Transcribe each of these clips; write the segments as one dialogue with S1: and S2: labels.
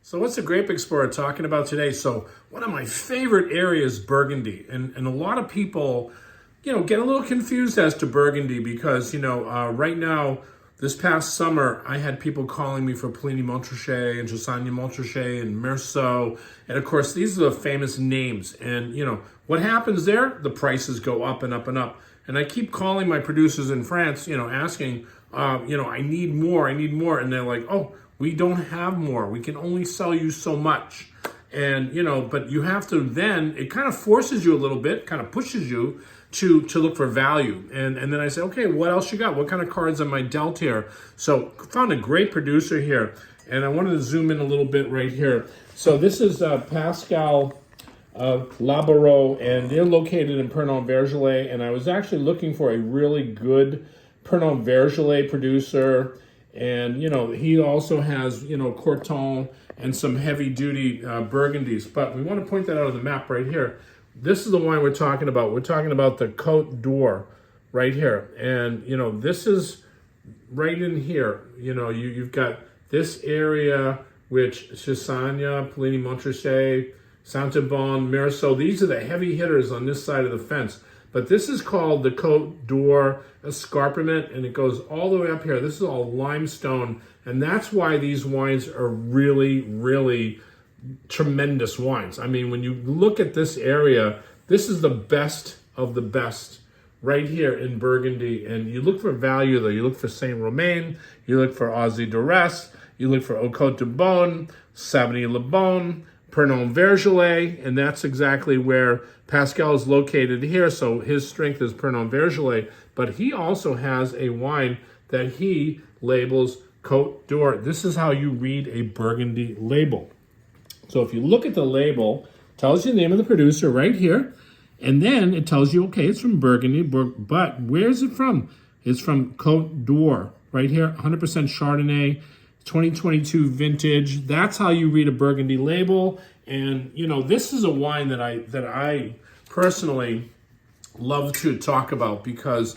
S1: So what's the Grape Explorer talking about today? So one of my favorite areas, Burgundy. And a lot of people, get a little confused as to Burgundy because, right now, this past summer, I had people calling me for Puligny-Montrachet and Chardonnay and Meursault. And of course, these are the famous names. And, what happens there? The prices go up and up and up. And I keep calling my producers in France, asking, I need more. And they're like, oh, we don't have more. We can only sell you so much. And, but you have to then, it kind of forces you a little bit, kind of pushes you to look for value. And then I say, okay, what else you got? What kind of cards am I dealt here? So found a great producer here. And I wanted to zoom in a little bit right here. So this is Pascal Laboureau, and they're located in Pernod-Vergeley. And I was actually looking for a really good Pernod-Vergeley producer. And, he also has, Cote and some heavy-duty Burgundies. But we want to point that out on the map right here. This is the wine we're talking about. We're talking about the Cote d'Or right here. And, this is right in here. You've got this area, which Chassagne, Puligny-Montrachet, Saint-Bon, Meursault. These are the heavy hitters on this side of the fence. But this is called the Cote d'Or Escarpment, and it goes all the way up here. This is all limestone, and that's why these wines are really, really tremendous wines. I mean, when you look at this area, this is the best of the best right here in Burgundy. And you look for value, though. You look for Saint-Romain, you look for Aussie d'Arrest, you look for Côte de Beaune, Savenay-le-Bon, Pernod-Vergeley, and that's exactly where Pascal is located here. So his strength is Pernod-Vergeley, but he also has a wine that he labels Cote d'Or. This is how you read a Burgundy label. So if you look at the label, it tells you the name of the producer right here, and then it tells you, okay, it's from Burgundy, but where's it from? It's from Cote d'Or, right here, 100% Chardonnay, 2022 vintage. That's how you read a Burgundy label. And, this is a wine that I personally love to talk about because,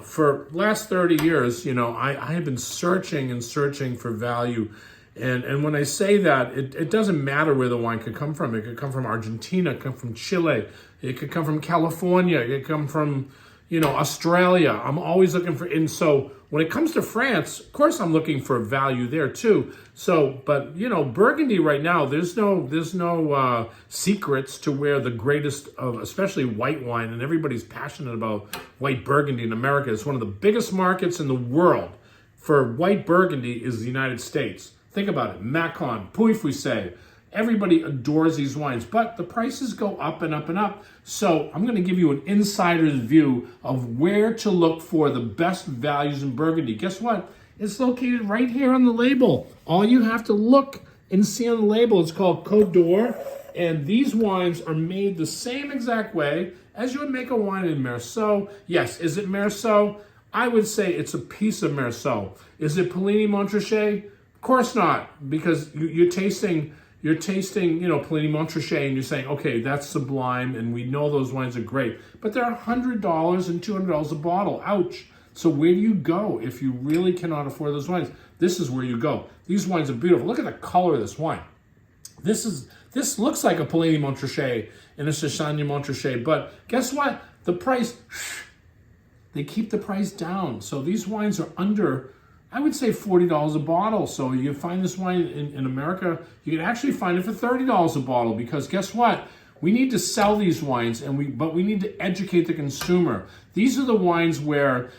S1: for last 30 years, I have been searching and searching for value. And when I say that, it doesn't matter where the wine could come from. It could come from Argentina, it could come from Chile, it could come from California, it could come from, Australia. I'm always looking for, and so when it comes to France, of course I'm looking for value there too. So, but Burgundy right now, there's no secrets to where the greatest of, especially white wine, and everybody's passionate about white Burgundy in America. It's one of the biggest markets in the world for white Burgundy is the United States. Think about it, Macon, Pouilly-Fuissé. Everybody adores these wines, but the prices go up and up and up. So I'm going to give you an insider's view of where to look for the best values in Burgundy. Guess what? It's located right here on the label. All you have to look and see on the label, it's called Cote d'Or, and these wines are made the same exact way as you would make a wine in Meursault. Yes, is it Meursault? I would say it's a piece of Meursault. Is it Puligny-Montrachet? Of course not, because you're tasting, Puligny-Montrachet and you're saying, okay, that's sublime and we know those wines are great. But they're $100 and $200 a bottle. Ouch. So where do you go if you really cannot afford those wines? This is where you go. These wines are beautiful. Look at the color of this wine. This looks like a Puligny-Montrachet and a Chassagne-Montrachet, but guess what? The price, they keep the price down. So these wines are under, I would say, $40 a bottle. So you find this wine in America, you can actually find it for $30 a bottle because guess what? We need to sell these wines, but we need to educate the consumer. These are the wines where,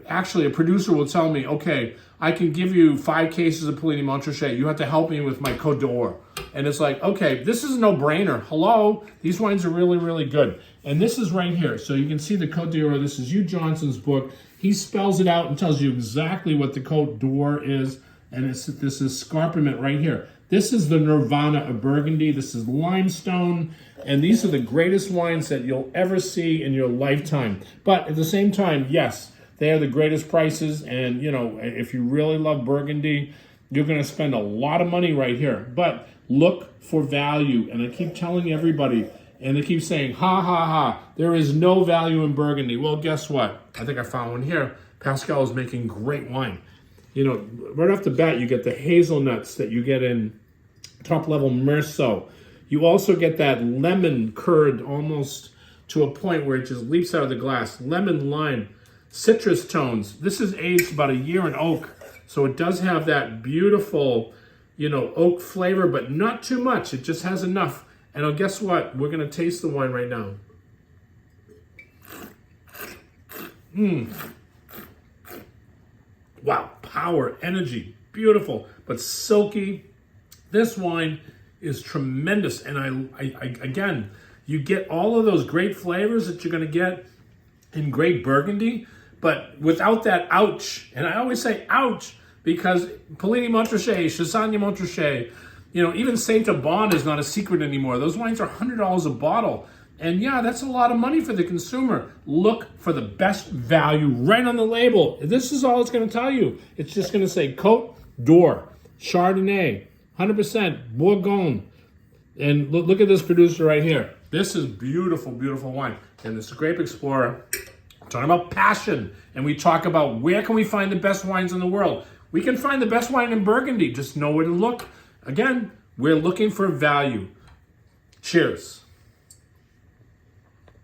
S1: actually a producer will tell me, okay, I can give you 5 cases of Puligny-Montrachet. You have to help me with my Cote d'Or. And it's like, okay, this is a no-brainer. Hello? These wines are really, really good. And this is right here. So you can see the Cote d'Or. This is Hugh Johnson's book. He spells it out and tells you exactly what the Cote d'Or is. And this escarpment right here. This is the nirvana of Burgundy. This is limestone. And these are the greatest wines that you'll ever see in your lifetime. But at the same time, yes, they are the greatest prices. And, if you really love Burgundy, you're going to spend a lot of money right here. But look for value. And I keep telling everybody, and they keep saying, ha, ha, ha, there is no value in Burgundy. Well, guess what? I think I found one here. Pascal is making great wine. Right off the bat, you get the hazelnuts that you get in top level Meursault. You also get that lemon curd almost to a point where it just leaps out of the glass. Lemon, lime, citrus tones. This is aged about a year in oak, so it does have that beautiful, oak flavor, but not too much. It just has enough. And guess what? We're going to taste the wine right now. Wow, power, energy, beautiful, but silky. This wine is tremendous. And again, you get all of those great flavors that you're going to get in great Burgundy, but without that ouch. And I always say ouch because Puligny Montrachet, Chassagne Montrachet, even Saint Aubin is not a secret anymore. Those wines are $100 a bottle. And yeah, that's a lot of money for the consumer. Look for the best value right on the label. This is all it's going to tell you. It's just going to say Cote d'Or, Chardonnay, 100% Bourgogne. And look at this producer right here. This is beautiful, beautiful wine. And this Grape Explorer, talking about passion. And we talk about where can we find the best wines in the world. We can find the best wine in Burgundy. Just know where to look. Again, we're looking for value. Cheers.